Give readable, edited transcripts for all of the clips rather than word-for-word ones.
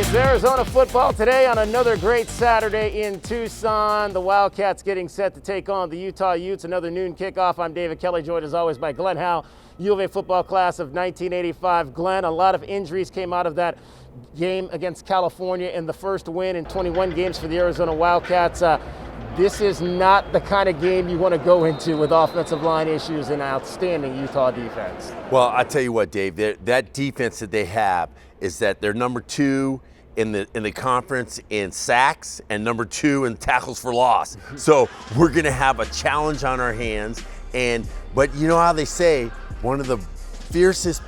It's Arizona football today on another great Saturday in Tucson. The Wildcats getting set to take on the Utah Utes. Another noon kickoff. I'm David Kelly, joined as always by Glenn Howell, U of A football class of 1985. Glenn, a lot of injuries came out of that game against California in the first win in 21 games for the Arizona Wildcats. This is not the kind of game you want to go into with offensive line issues and outstanding Utah defense. Well, I tell you what, Dave, that defense that they have is that they're number 2 in the conference in sacks and number 2 in tackles for loss. So we're going to have a challenge on our hands. But you know how they say one of the fiercest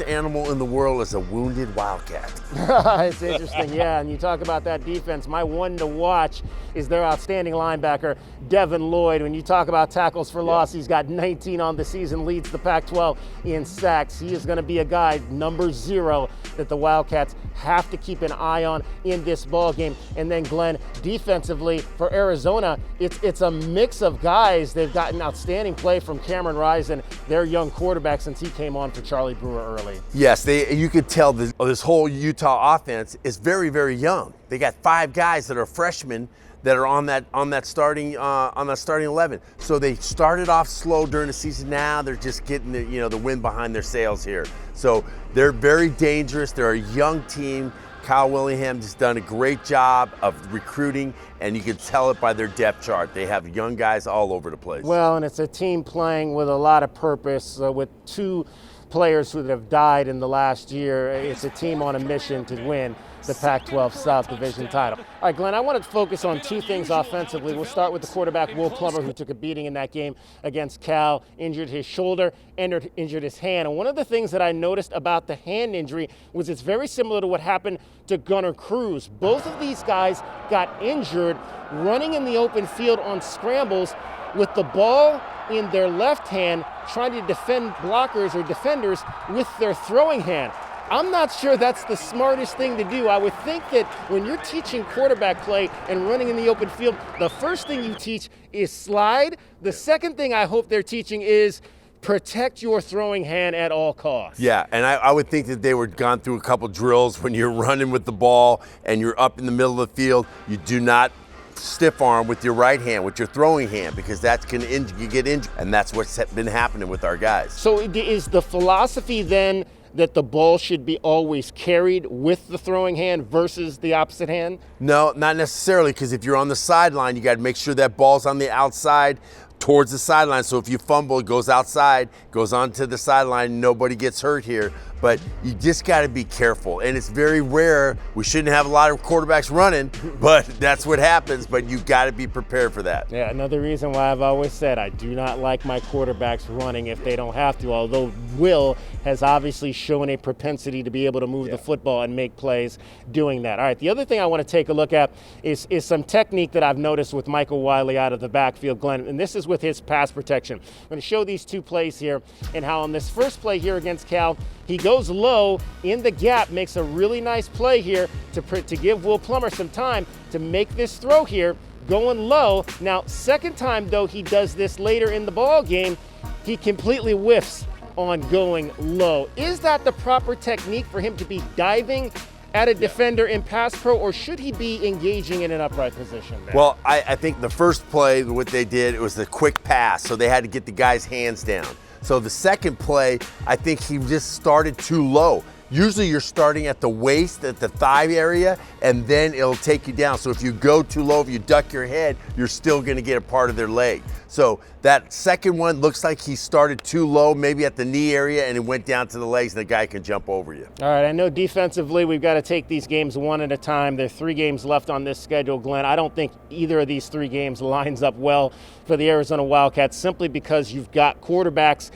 animal in the world is a wounded Wildcat. It's interesting, yeah. And you talk about that defense. My one to watch is their outstanding linebacker, Devin Lloyd. When you talk about tackles for loss, he's got 19 on the season, leads the Pac-12 in sacks. He is going to be a guy, number 0, that the Wildcats have to keep an eye on in this ball game. And then, Glenn, defensively for Arizona, it's a mix of guys. They've gotten outstanding play from Cameron Rising, their young quarterback, since he came on for Charlie Brewer early. Yes, you could tell this whole Utah offense is very, very young. They got 5 guys that are freshmen that are on that starting 11. So they started off slow during the season. Now they're just getting the wind behind their sails here. So they're very dangerous. They're a young team. Kyle Willingham has done a great job of recruiting, and you can tell it by their depth chart. They have young guys all over the place. Well, and it's a team playing with a lot of purpose, with 2 players who have died in the last year. It's a team on a mission to win the Pac-12 South Division title. All right, Glenn, I want to focus on 2 things offensively. We'll start with the quarterback, Will Plummer, who took a beating in that game against Cal, injured his shoulder, injured his hand. And one of the things that I noticed about the hand injury was it's very similar to what happened to Gunnar Cruz. Both of these guys got injured running in the open field on scrambles with the ball in their left hand, trying to defend blockers or defenders with their throwing hand. I'm not sure that's the smartest thing to do. I would think that when you're teaching quarterback play and running in the open field, the first thing you teach is slide. The second thing I hope they're teaching is protect your throwing hand at all costs. Yeah, and I would think that they were gone through a couple drills. When you're running with the ball and you're up in the middle of the field, you do not stiff arm with your right hand, with your throwing hand, because that's going to you get injured, and that's what's been happening with our guys. So is the philosophy then that the ball should be always carried with the throwing hand versus the opposite hand? No, not necessarily, because if you're on the sideline, you got to make sure that ball's on the outside towards the sideline. So if you fumble, it goes outside, goes onto the sideline, nobody gets hurt here. But you just got to be careful. And it's very rare. We shouldn't have a lot of quarterbacks running, but that's what happens. But you got to be prepared for that. Yeah, another reason why I've always said I do not like my quarterbacks running if they don't have to, although Will has obviously shown a propensity to be able to move the football and make plays doing that. All right, the other thing I want to take a look at is some technique that I've noticed with Michael Wiley out of the backfield, Glenn, and this is with his pass protection. I'm going to show these 2 plays here and how on this first play here against Cal, he goes low in the gap, makes a really nice play here to give Will Plummer some time to make this throw here, going low. Now, second time, though, he does this later in the ball game, he completely whiffs on going low. Is that the proper technique for him to be diving at a defender in pass pro, or should he be engaging in an upright position there? Well, I think the first play, what they did, it was the quick pass, so they had to get the guy's hands down. So the second play, I think he just started too low. Usually you're starting at the waist, at the thigh area, and then it'll take you down. So if you go too low, if you duck your head, you're still going to get a part of their leg. So that second one looks like he started too low, maybe at the knee area, and it went down to the legs, and the guy can jump over you. All right, I know defensively we've got to take these games one at a time. There are 3 games left on this schedule, Glenn. I don't think either of these 3 games lines up well for the Arizona Wildcats, simply because you've got quarterbacks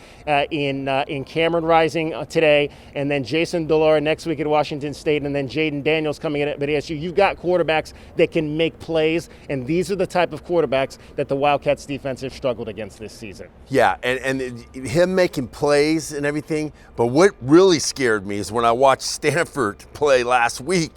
in Cameron Rising today, and then Jason Delora next week at Washington State, and then Jaden Daniels coming in at ASU. You've got quarterbacks that can make plays, and these are the type of quarterbacks that the Wildcats defense have struggled against this season. Yeah, and him making plays and everything, but what really scared me is when I watched Stanford play last week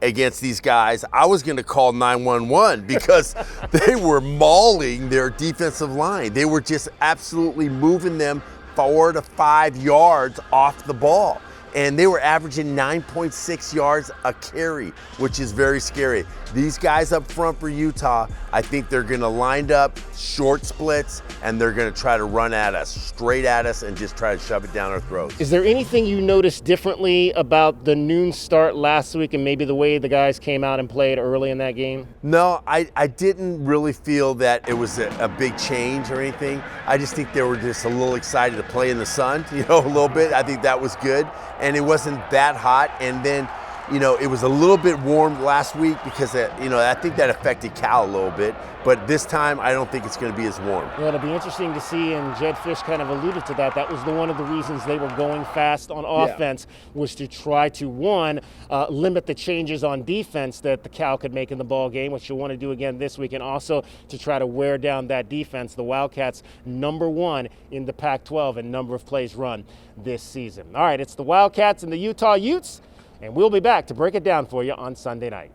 against these guys, I was going to call 911 because they were mauling their defensive line. They were just absolutely moving them 4 to 5 yards off the ball. and they were averaging 9.6 yards a carry, which is very scary. These guys up front for Utah, I think they're gonna line up short splits, and they're gonna try to run at us, straight at us, and just try to shove it down our throats. Is there anything you noticed differently about the noon start last week and maybe the way the guys came out and played early in that game? No, I didn't really feel that it was a big change or anything. I just think they were just a little excited to play in the sun, a little bit. I think that was good. And it wasn't that hot. And then, it was a little bit warm last week because, I think that affected Cal a little bit. But this time, I don't think it's going to be as warm. Well, it'll be interesting to see, and Jed Fish kind of alluded to that. That was one of the reasons they were going fast on offense, was to try to, limit the changes on defense that the Cal could make in the ball game, which you'll want to do again this week, and also to try to wear down that defense. The Wildcats, #1 in the Pac-12 in number of plays run this season. All right, it's the Wildcats and the Utah Utes, and we'll be back to break it down for you on Sunday night.